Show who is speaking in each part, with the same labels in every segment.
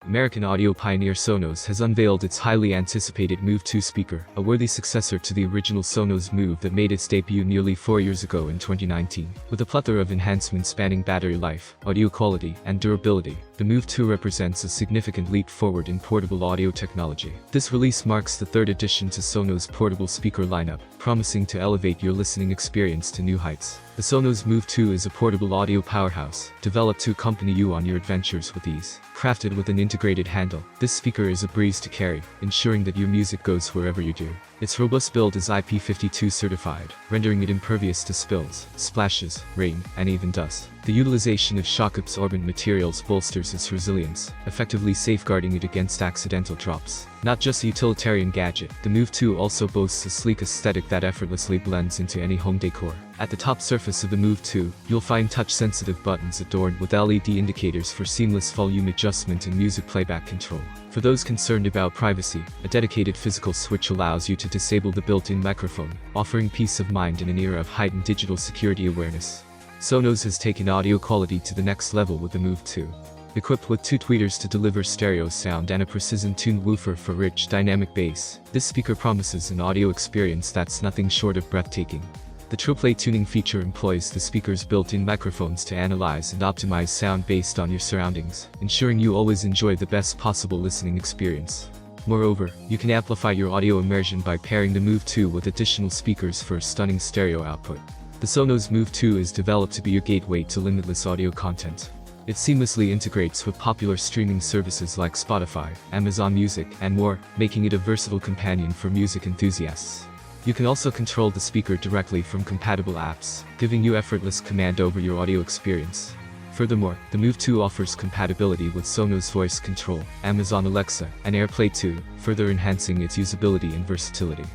Speaker 1: American audio pioneer Sonos has unveiled its highly anticipated Move 2 speaker, a worthy successor to the original Sonos Move that made its debut nearly 4 years ago in 2019. With a plethora of enhancements spanning battery life, audio quality, and durability, the Move 2 represents a significant leap forward in portable audio technology. This release marks the third addition to Sonos' portable speaker lineup, promising to elevate your listening experience to new heights. The Sonos Move 2 is a portable audio powerhouse, developed to accompany you on your adventures with ease. Crafted with an integrated handle, this speaker is a breeze to carry, ensuring that your music goes wherever you do. Its robust build is IP52 certified, rendering it impervious to spills, splashes, rain, and even dust. The utilization of shock-absorbent materials bolsters its resilience, effectively safeguarding it against accidental drops. Not just a utilitarian gadget, the Move 2 also boasts a sleek aesthetic that effortlessly blends into any home decor. At the top surface of the Move 2, you'll find touch-sensitive buttons adorned with LED indicators for seamless volume adjustment and music playback control. For those concerned about privacy, a dedicated physical switch allows you to disable the built-in microphone, offering peace of mind in an era of heightened digital security awareness. Sonos has taken audio quality to the next level with the Move 2. Equipped with 2 tweeters to deliver stereo sound and a precision-tuned woofer for rich, dynamic bass, this speaker promises an audio experience that's nothing short of breathtaking. The Trueplay tuning feature employs the speaker's built-in microphones to analyze and optimize sound based on your surroundings, ensuring you always enjoy the best possible listening experience. Moreover, you can amplify your audio immersion by pairing the Move 2 with additional speakers for a stunning stereo output. The Sonos Move 2 is developed to be your gateway to limitless audio content. It seamlessly integrates with popular streaming services like Spotify, Amazon Music, and more, making it a versatile companion for music enthusiasts. You can also control the speaker directly from compatible apps, giving you effortless command over your audio experience. Furthermore, the Move 2 offers compatibility with Sonos Voice Control, Amazon Alexa, and AirPlay 2, further enhancing its usability and versatility.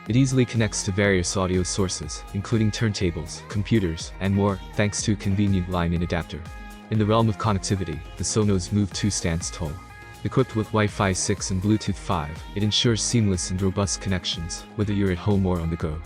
Speaker 1: It easily connects to various audio sources, including turntables, computers, and more, thanks to a convenient line-in adapter. In the realm of connectivity, the Sonos Move 2 stands tall. Equipped with Wi-Fi 6 and Bluetooth 5, it ensures seamless and robust connections, whether you're at home or on the go.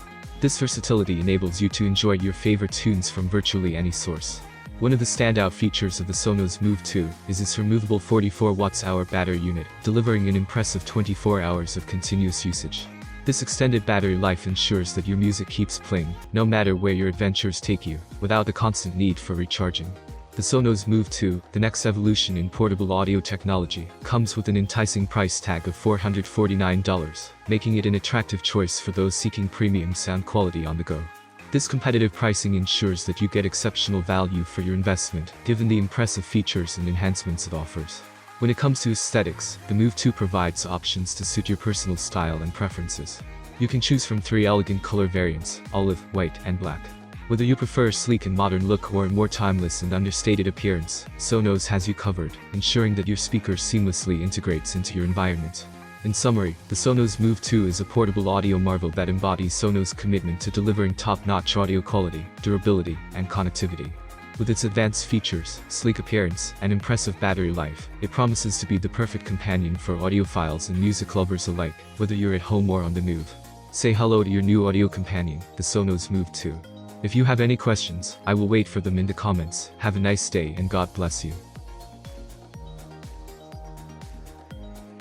Speaker 1: This versatility enables you to enjoy your favorite tunes from virtually any source. One of the standout features of the Sonos Move 2 is its removable 44 Wh battery unit, delivering an impressive 24 hours of continuous usage. This extended battery life ensures that your music keeps playing, no matter where your adventures take you, without the constant need for recharging. The Sonos Move 2, the next evolution in portable audio technology, comes with an enticing price tag of $449, making it an attractive choice for those seeking premium sound quality on the go. This competitive pricing ensures that you get exceptional value for your investment, given the impressive features and enhancements it offers. When it comes to aesthetics, the Move 2 provides options to suit your personal style and preferences. You can choose from 3 elegant color variants: olive, white, and black. Whether you prefer a sleek and modern look or a more timeless and understated appearance, Sonos has you covered, ensuring that your speaker seamlessly integrates into your environment. In summary, the Sonos Move 2 is a portable audio marvel that embodies Sonos' commitment to delivering top-notch audio quality, durability, and connectivity. With its advanced features, sleek appearance, and impressive battery life, it promises to be the perfect companion for audiophiles and music lovers alike, whether you're at home or on the move. Say hello to your new audio companion, the Sonos Move 2. If you have any questions, I will wait for them in the comments. Have a nice day and God bless you.